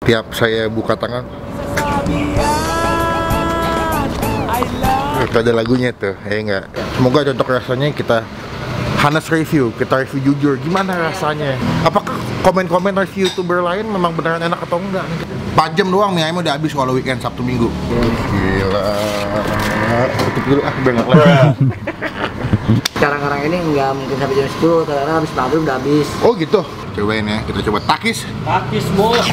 tiap saya buka tangan. Ada lagunya tuh, ya enggak. Semoga cocok rasanya. Kita Hanes review, kita review jujur. Gimana rasanya? Apakah komen-komen review YouTuber lain memang beneran enak atau enggak? 4 jam doang mie ayam udah habis kalau weekend Sabtu Minggu. Gila. Tutup dulu biar nggak lewat. Sekarang ini nggak mungkin sampai jam 10 karena habis maghrib udah habis. Oh gitu. Cobain ya, kita coba takis. Takis bos.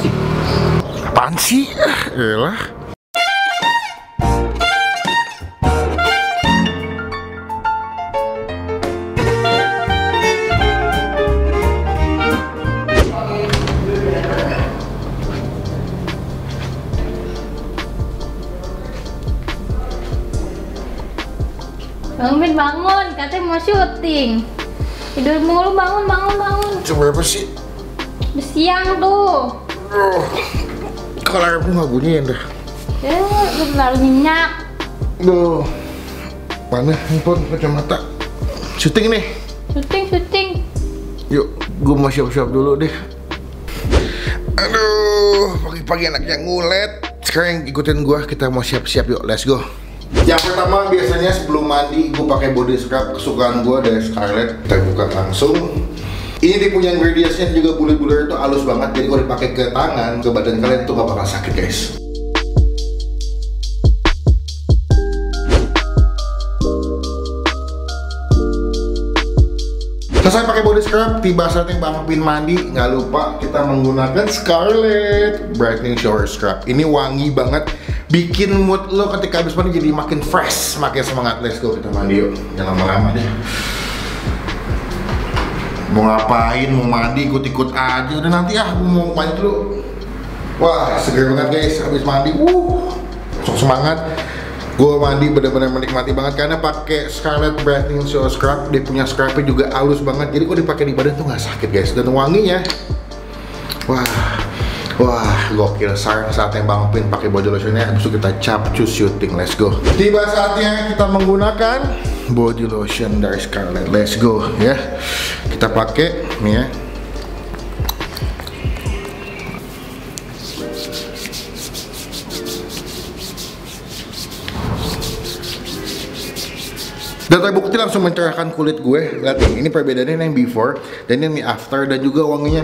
Apaan sih? Elah. Bang Bin bangun, katanya mau syuting. Tidur mulu, bangun. Jam berapa sih? Udah siang tuh. Kalau aku nggak bunyiin dah. Udah terlalu nyenyak. Duh. Mana handphone, kacamata? Syuting nih. Syuting. Yuk, gue mau siap-siap dulu deh. Aduh, pagi-pagi anaknya ngulet. Sekarang ikutin gue, kita mau siap-siap yuk, let's go. Yang pertama biasanya sebelum mandi gue pakai body scrub kesukaan gue dari Scarlett. Kita buka langsung. Ini dia punya ingredientsnya juga bulir-bulir itu halus banget. Jadi kalau dipakai ke tangan, ke badan kalian tuh gak bakal sakit guys. Selesai pakai body scrub, tiba saatnya Bang Pin mandi. Nggak lupa kita menggunakan Scarlett Brightening Shower Scrub. Ini wangi banget, bikin mood lo ketika habis mandi jadi makin fresh, makin semangat. Let's go, kita mandi yuk. Jangan lama-lama deh. Mau ngapain, mau mandi, ikut-ikut aja. Udah nanti gue mau mandi dulu. Wah, seger banget guys, habis mandi. Sok semangat. Gue mandi bener-bener menikmati banget karena pakai Scarlett Brightening Shower Scrub. Dia punya scrubnya juga halus banget. Jadi kalau dipakai di badan tuh nggak sakit guys. Dan wanginya, wah, gokil. Saatnya Bang Pin pakai body lotionnya. Habis itu kita capcus syuting. Let's go. Tiba saatnya kita menggunakan body lotion dari Scarlett. Let's go ya. Kita pakai nih ya. Dan terbukti langsung mencerahkan kulit gue. Lihat nih, ini perbedaannya yang before dan ini after, dan juga wanginya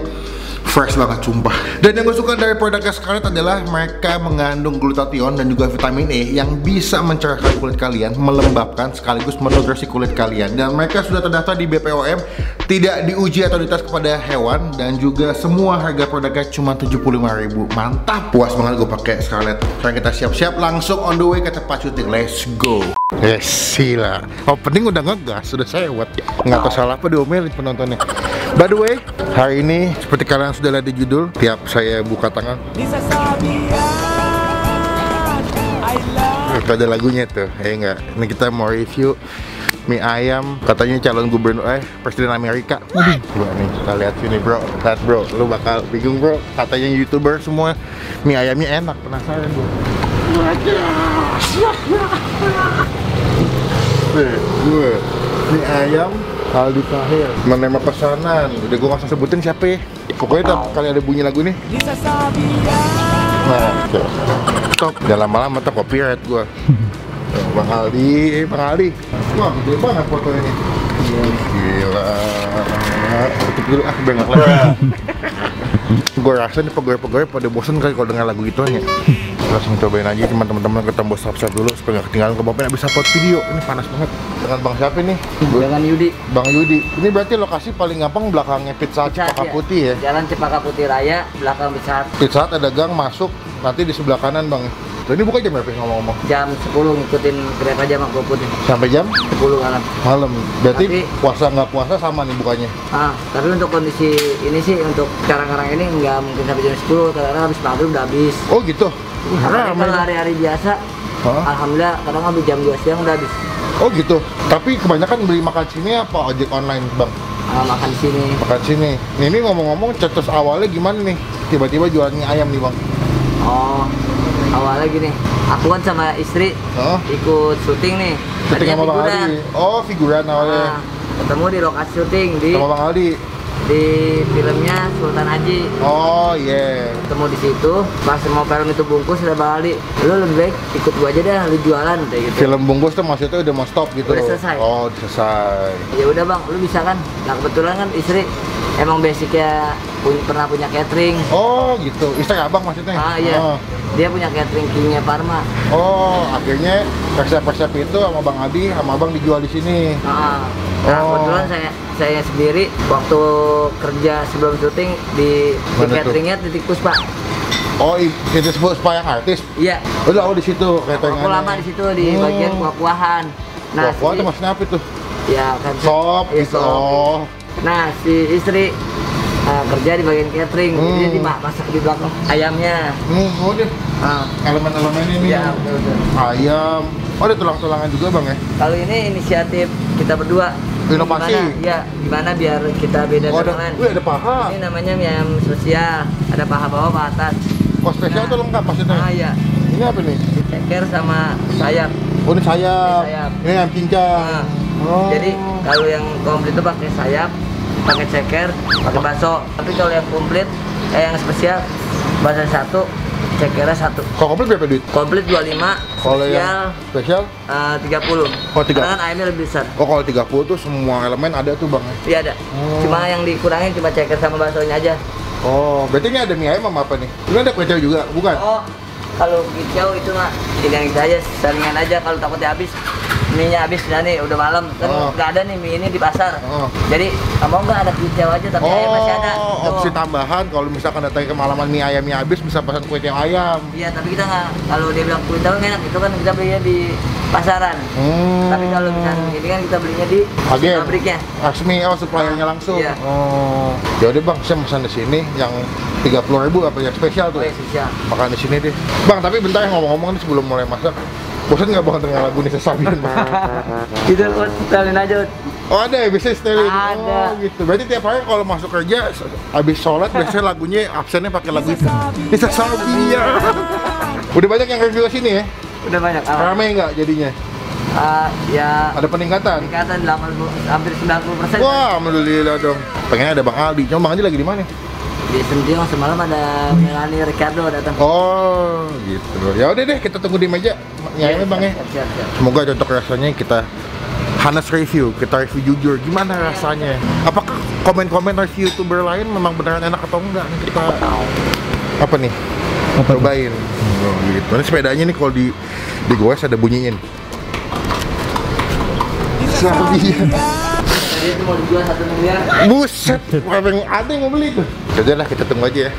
fresh banget sumpah. Dan yang gue suka dari produknya Scarlett adalah mereka mengandung glutathione dan juga vitamin E yang bisa mencerahkan kulit kalian, melembabkan sekaligus menutrisi kulit kalian. Dan mereka sudah terdaftar di BPOM, tidak diuji atau dites kepada hewan, dan juga semua harga produknya cuma 75.000. Mantap, puas banget gue pakai Scarlett. Sekarang kita siap-siap langsung on the way ke tempat syuting. Let's go. Yes, sila. Opening udah ngegas, sudah sewot. Nggak tahu salah apa diomelin penontonnya. By the way, hari ini seperti kalian sudah lihat di judul, tiap saya buka tangan ada lagunya tuh, ya enggak. Ini kita mau review mie ayam, katanya calon gubernur presiden Amerika. Coba nih kita lihat sini bro. Lihat bro, lu bakal bingung bro. Katanya YouTuber semua mie ayamnya enak, penasaran bro. Gue mie ayam Aldi Tahir menerima pesanan. Udah gue gak usah sebutin siapa ya. Pokoknya tiap kali ada bunyi lagu nih, nah tuh. Stop, jangan lama-lama tuh copyright gue. Bang Aldi. Wah gede banget fotonya ini. Gila. Tutup dulu biar gak kelihatan. Gue rasa nih pegawai-pegawai pada bosan kali kalau dengar lagu gituannya. Langsung cobain aja teman-teman, kita tombol subscribe dulu supaya nggak ketinggalan ke Bang bisa upload video. Ini panas banget. Dengan Bang siapa nih? Dengan Yudi. Bang Yudi. Ini berarti lokasi paling gampang belakangnya Pizza Hut Cempaka Putih ya? Jalan Cempaka Putih Raya, belakang Pizza Hut. Pizza Hut ada gang masuk, nanti di sebelah kanan Bang. Tuh, ini buka jam berapa ngomong-ngomong? Jam 10 ngikutin Grab aja sama GoFood. Sampai jam? 10 malam. Malam. Berarti tapi, puasa nggak puasa sama nih bukanya? Tapi untuk kondisi ini sih, untuk sekarang ini nggak mungkin sampai jam 10 karena habis maghrib udah habis. Oh gitu? Karena kalau hari-hari biasa, alhamdulillah kadang habis jam 2 siang udah habis. Oh gitu? Tapi kebanyakan beli makan sini apa ojek online Bang? Makan sini. Makan sini. Ini ngomong-ngomong cetus awalnya gimana nih? Tiba-tiba jualan mie ayam nih Bang? Oh, awalnya gini, aku kan sama istri ikut syuting nih. Syuting sama Bang Aldi. Oh, figuran awalnya. Ketemu di lokasi syuting di sama Bang Aldi. di filmnya Sultan Haji. Oh iya. Ketemu di situ, pas mau film itu bungkus udah balik. Lu lebih baik ikut gua aja dah, lu jualan kayak gitu. Film bungkus tuh maksudnya udah mau stop gitu. Udah selesai. Oh, selesai. Ya udah bang, lu bisa kan? Nah kebetulan kan istri emang basicnya pernah punya catering. Oh gitu, istri abang maksudnya? Ah iya, Oh. dia punya catering Kingnya Parma. Oh, akhirnya resep-resep itu sama Bang Abi, sama Abang dijual di sini. Nah Oh. kebetulan saya sendiri waktu kerja sebelum syuting di Mana tuh? cateringnya Titik Puspa. Oh, itu sebut supaya artis. Iya. Udah, di situ Aku lama di situ di bagian kuah-kuahan. Nah, Wah, itu maksudnya apa itu? ya kan Sop, iya, gitu. sop. Oh. Nah, si istri kerja di bagian catering, jadi dia masak di belakang ayamnya. Oh deh, Ah, elemen-elemen ini. iya betul. Ayam. Oh, ada tulang-tulangan juga Bang ya? Kalau ini inisiatif kita berdua. Inovasi. Gimana biar kita beda Oh, dari ada, lain. ada paha. Ini namanya mie ayam spesial. Ada paha bawah, paha atas. Oh, spesial Nah. tuh lengkap maksudnya? Ah iya, Ini apa nih? ceker sama sayap. Oh, ini sayap. Ini sayap. Ini ayam cincang. Nah, Oh. Jadi kalau yang komplit itu pakai sayap, pakai ceker, pakai bakso. Tapi kalau yang komplit, yang spesial, bakso satu, cekernya satu. Kalau komplit berapa duit? Komplit 25, Kalau spesial yang spesial? 30. Oh, 30. Karena kan ayamnya lebih besar. Oh, kalau 30 tuh semua elemen ada tuh Bang. Iya ada. Oh. Cuma yang dikurangin cuma ceker sama baksonya aja. Oh, berarti ini ada mie ayam sama apa nih? Ini ada kue tiaw juga, bukan? Oh, kalau kicau itu mah yang kita aja saringan aja kalau takutnya habis. Mie-nya habis nah nih udah malam kan Oh. nggak ada nih mie ini di pasar. Oh. Jadi mau nggak ada kicau aja tapi ayam masih ada. Tuh. Opsi tambahan kalau misalkan datang ke malaman mie ayamnya habis bisa pesan kue tiaw ayam. Iya, tapi kita nggak, kalau dia bilang kulit tahu enak, itu kan kita belinya di pasaran. Tapi kalau misalnya ini kan kita belinya di Agen. pabriknya. Resmi, suppliernya langsung. Iya. Oh. Ya udah Bang, saya pesan di sini yang 30.000 apa yang spesial tuh? Oh, ya, spesial. Makan di sini deh. Bang, tapi bentar ngomong-ngomong nih sebelum mulai masak. Bosan nggak Bang dengar lagu Nisa Sabian? Kita setelin aja. Oh ada ya, bisa setelin? Ada. Oh gitu, berarti tiap hari kalau masuk kerja, habis sholat biasanya lagunya, absennya pakai lagu itu Nisa Sabian. Udah banyak yang review sini ya? Udah banyak. Ramai nggak jadinya? Ya Ada peningkatan? peningkatan 80, hampir 90%. Wah, alhamdulillah dong. Pengennya ada Bang Aldi, cuma Bang Aldi lagi di mana? Di Sentiong semalam ada Melanie Ricardo datang. Oh, gitu. Ya udah deh, kita tunggu di meja. Nyayangnya Bang ya. Siap. Semoga cocok rasanya, kita honest review, kita review jujur gimana rasanya. Apakah komen-komen review YouTuber lain memang beneran enak atau enggak? Kita apa nih? Cobain. Oh, gitu. Ini sepedanya nih kalau digoes ada bunyiin. Sabian. Jadi itu mau dijual 1 miliar. Buset, ada yang mau beli tuh. Udah lah, kita tunggu aja ya.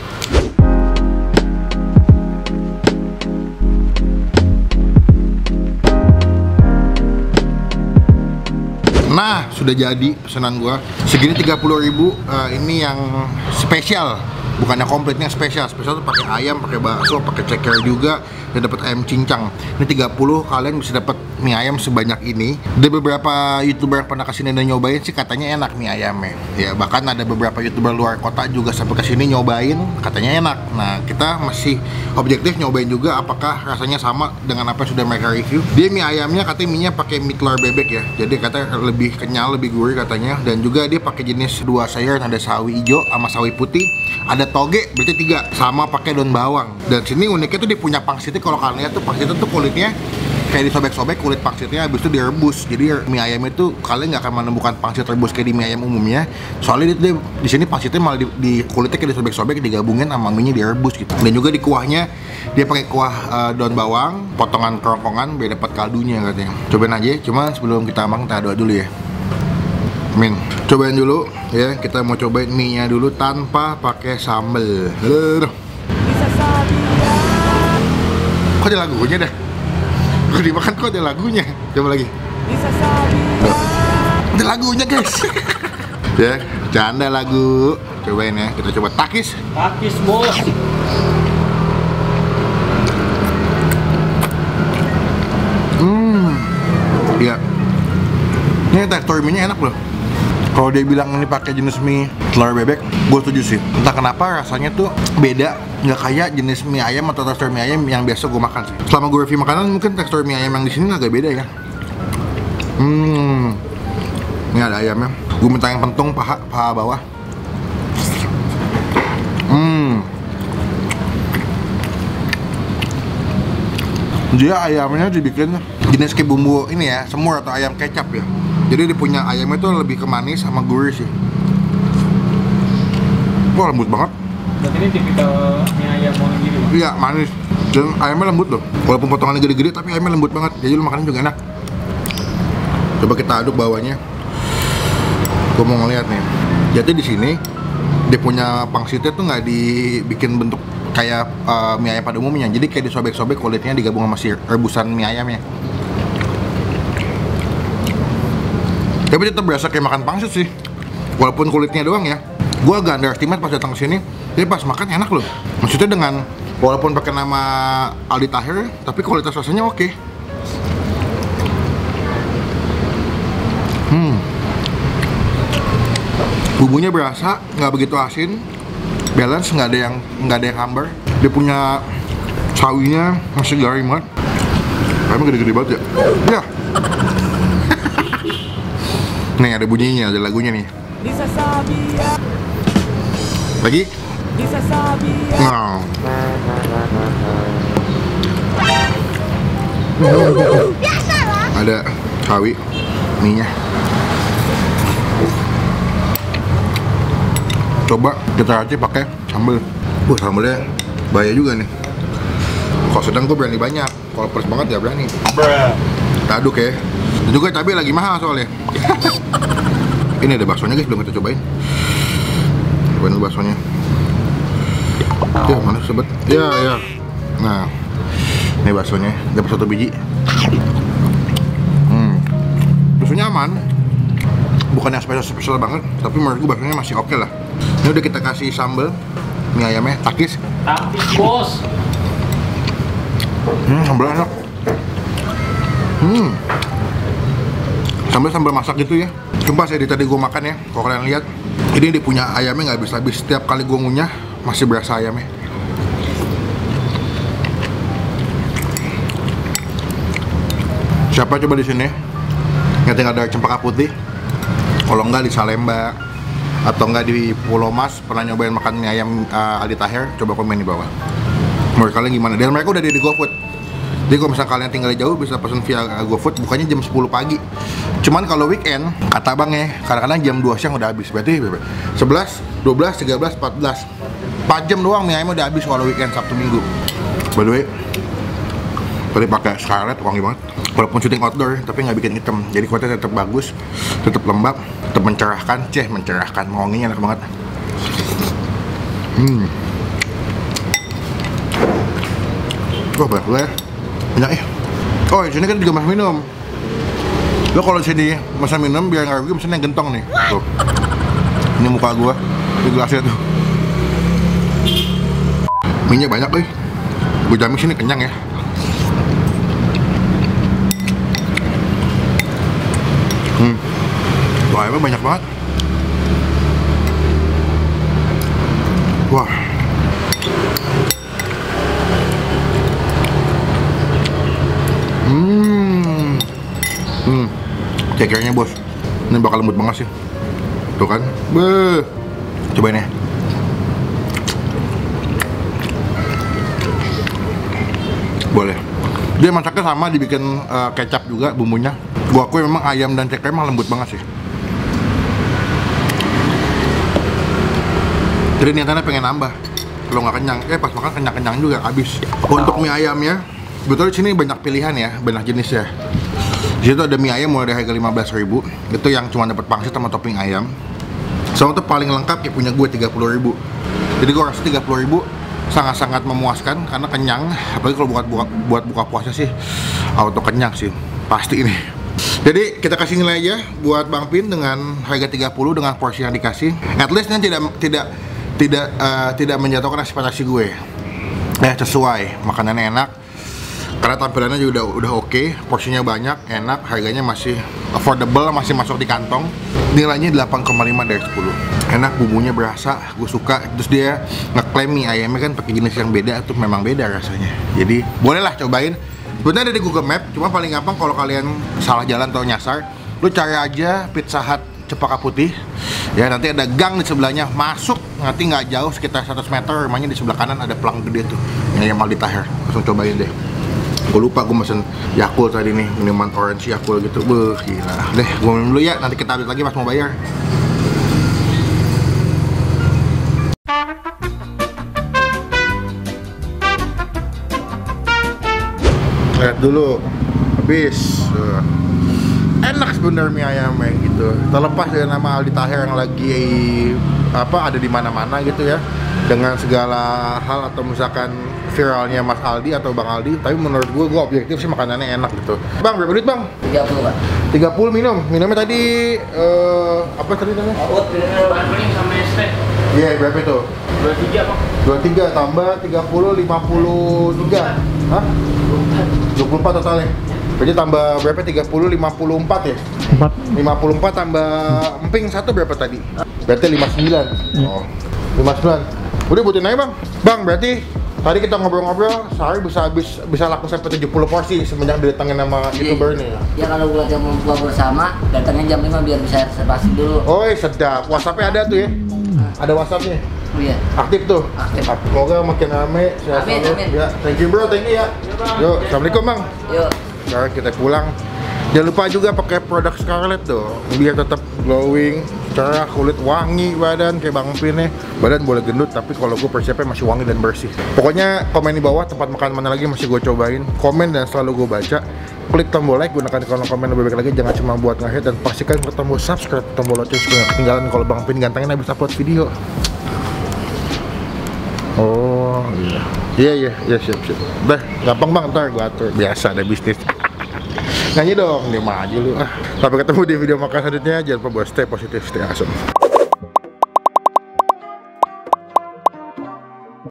Nah, sudah jadi pesanan gua. Segini 30.000, ini yang spesial. Bukannya kompletnya spesial. Spesial tuh pakai ayam, pakai bakso, pakai ceker juga, dan dapat ayam cincang. Ini 30, kalian bisa dapat mie ayam sebanyak ini. Ada beberapa YouTuber yang pernah kesini dan nyobain sih katanya enak mie ayamnya. Ya, bahkan ada beberapa YouTuber luar kota juga sampai kesini nyobain, katanya enak. Nah, kita masih objektif nyobain juga apakah rasanya sama dengan apa yang sudah mereka review. Dia mie ayamnya katanya mie-nya pakai mie telur bebek ya. Jadi katanya lebih kenyal, lebih gurih katanya. Dan juga dia pakai jenis 2 sayur, ada sawi hijau sama sawi putih. Ada toge, berarti 3, sama pakai daun bawang. Dan sini uniknya tuh dia punya pangsitnya. Kalau kalian lihat tuh pangsitnya tuh kulitnya kayak disobek-sobek kulit pangsitnya, habis itu direbus. Jadi mie ayam itu kalian nggak akan menemukan pangsit rebus kayak di mie ayam umumnya. Soalnya dia di sini pangsitnya malah di kulitnya kayak disobek-sobek, digabungin sama mie-nya direbus gitu. Dan juga di kuahnya dia pakai kuah daun bawang, potongan kerongkongan biar dapat kaldunya katanya. Cobain aja, cuma sebelum kita makan kita doa dulu ya. Amin. Cobain dulu ya, kita mau cobain mie-nya dulu tanpa pakai sambel. Kok ada lagunya dah? Gue dimakan kok ada lagunya. Coba lagi. Ada lagunya guys. Ya, canda lagu. Cobain ya, kita coba takis. Takis bos. Iya. Ini tekstur mie-nya enak loh. Kalau dia bilang ini pakai jenis mie telur bebek, gue setuju sih. Entah kenapa rasanya tuh beda, nggak kayak jenis mie ayam atau tekstur mie ayam yang biasa gue makan sih. Selama gue review makanan, mungkin tekstur mie ayam yang di sini agak beda ya. Ini ada ayamnya. Gue minta yang pentung paha bawah. Dia ayamnya dibikin jenis kayak bumbu ini ya, semur atau ayam kecap ya. Jadi dia punya ayamnya tuh lebih ke manis sama gurih sih. Wah, lembut banget. Berarti ini tipikal mie ayam Wonogiri, Bang? Iya, manis. Dan ayamnya lembut loh. Walaupun potongannya gede-gede tapi ayamnya lembut banget. Jadi lu makannya juga enak. Coba kita aduk bawahnya. Gue mau ngeliat nih. Jadi di sini dia punya pangsitnya tuh nggak dibikin bentuk kayak mie ayam pada umumnya. Jadi kayak disobek-sobek kulitnya digabung sama si rebusan mie ayamnya. Tapi tetap berasa kayak makan pangsit sih. Walaupun kulitnya doang ya. Gue agak underestimate pas datang ke sini. Jadi pas makan enak loh. Maksudnya dengan walaupun pakai nama Aldi Taher, tapi kualitas rasanya oke. Bumbunya berasa, nggak begitu asin, balance, nggak ada yang hambar. Dia punya sawinya masih garing banget. Kayaknya gede-gede banget ya. Ya. Nih ada bunyinya, ada lagunya nih. Lagi? Nah. Ada sawi, mie-nya. Coba kita racik pakai sambal. Sambalnya bahaya juga nih. Kalau sedang gue berani banyak, kalau pedes banget ya berani. Kita aduk ya. Dan juga cabai lagi mahal soalnya. Ini ada baksonya guys, belum kita cobain. Cobain dulu baksonya. Ya mana sebet? Ya. Nah, ini baksonya. Dapat 1 biji. Baksonya aman. Bukan yang spesial banget, tapi menurut gue baksonya masih oke lah. Ini udah kita kasih sambal mie ayamnya, takis. Takis, bos. Sambalnya enak. Sambal masak gitu ya. Sumpah saya tadi gue makan ya, kalau kalian lihat, ini dia punya ayamnya nggak habis-habis. Setiap kali gue ngunyah masih berasa ayamnya. Siapa coba di sini nggak ada cempaka putih? Kalau nggak di Salemba atau nggak di Pulau Mas pernah nyobain makan mie ayam Aldi Taher, coba komen di bawah. Menurut kalian gimana? Dan mereka udah di GoFood. Jadi kalau misalnya kalian tinggal jauh bisa pesan via GoFood, bukannya jam 10 pagi. Cuman kalau weekend, kata bang ya, kadang-kadang jam 2 siang udah habis. Berarti 11, 12, 13, 14 4 jam doang mie ayamnya udah habis kalau weekend Sabtu Minggu. By the way, tadi pakai Scarlett, wangi banget. Walaupun syuting outdoor, tapi nggak bikin hitam. Jadi kualitasnya tetap bagus, tetap lembab, tetap mencerahkan. Mencerahkan, wanginya enak banget. Wah, banyak banget ya. Banyak ya. Oh, di sini kan juga mas minum. Lo kalau sini masa minum biar nggak rugi, mesennya gentong nih. Tuh. Ini muka gua di gelasnya tuh. Minyak banyak nih. Gue jamin sini kenyang ya. Wah, emang banyak banget. Wah. Cekernya bos, ini bakal lembut banget sih. Tuh kan, beuh. Cobain ya. Boleh. Dia masaknya sama, dibikin kecap juga bumbunya. Gua akui memang ayam dan ceker emang lembut banget sih. Jadi niatannya pengen nambah. Kalau nggak kenyang, pas makan kenyang-kenyang juga habis. Untuk mie ayamnya, sebetulnya di sini banyak pilihan ya, banyak jenis ya. Di situ ada mie ayam mulai dari harga 15.000. Itu yang cuma dapat pangsit sama topping ayam. Sama tuh paling lengkap ya punya gue 30.000. Jadi gue rasa 30.000 sangat-sangat memuaskan karena kenyang. Apalagi kalau buat buka puasa sih auto kenyang sih pasti ini. Jadi kita kasih nilai aja buat Bang Pin dengan harga 30 dengan porsi yang dikasih. At least ini tidak menjatuhkan ekspektasi gue. Sesuai, makanannya enak. Karena tampilannya juga udah oke, porsinya banyak, enak, harganya masih affordable, masih masuk di kantong. Nilainya 8,5 dari 10. Enak, bumbunya berasa, gue suka. Terus dia ngeklaim mie ayamnya kan pakai jenis yang beda, tuh memang beda rasanya. Jadi bolehlah cobain. Sebenarnya ada di Google Map, cuma paling gampang kalau kalian salah jalan atau nyasar, lu cari aja Pizza Hut Cempaka Putih. Ya nanti ada gang di sebelahnya, masuk nanti nggak jauh sekitar 100 meter, rumahnya di sebelah kanan ada pelang gede tuh, yang Aldi Taher. Langsung cobain deh. Gue lupa gue mesen Yakult tadi nih, minuman orange Yakult gitu. Beuh, gila. Deh, gue minum dulu ya, nanti kita update lagi pas mau bayar. Lihat dulu, habis. Enak sebenarnya mie ayamnya gitu. Terlepas dari nama Aldi Taher yang lagi ada di mana-mana gitu ya, dengan segala hal atau misalkan viralnya Mas Aldi atau Bang Aldi, tapi menurut gue objektif sih makanannya enak gitu. Bang, berapa duit bang? 30 Pak. 30 minumnya tadi apa tadi namanya? Out Bahan kuning sama es teh. Iya, berapa itu? 23 Bang. 23 tambah 30, 53. Hah? 24 totalnya. Berarti tambah berapa? 30, 54 ya? 54 tambah emping 1 berapa tadi? Berarti 59. Oh, 59. Udah buatin aja bang. Bang, berarti tadi kita ngobrol-ngobrol sehari bisa laku sampai 70 porsi semenjak didatengin sama YouTuber nih. Ya kalau buat yang mau buka bersama, datangnya jam 5 biar bisa reservasi dulu. Oh, sedap. WhatsApp-nya ada tuh ya? Ada WhatsApp-nya? Oh iya. Aktif tuh? Aktif. Semoga makin rame. Sehat Amin, selalu. amin. Ya, thank you bro, thank you ya. Yuk, assalamualaikum bang. Yuk. Sekarang kita pulang. Jangan lupa juga pakai produk Scarlett tuh, biar tetap glowing, cerah, kulit wangi, badan kayak Bang Pin nih. Badan boleh gendut, tapi kalau gue persiapnya masih wangi dan bersih. Pokoknya komen di bawah tempat makan mana lagi masih gue cobain. Komen dan selalu gue baca. Klik tombol like, gunakan kolom komen lebih baik lagi. Jangan cuma buat nge-hate, dan pastikan klik tombol subscribe, tombol lonceng supaya nggak ketinggalan kalau Bang Pin gantengnya habis upload video. Oh iya siap. Udah gampang bang, ntar gue atur. Biasa ada bisnis. Nyanyi dong, 5 aja lu. Sampai ketemu di video makan selanjutnya. Jangan lupa buat stay positif, stay awesome.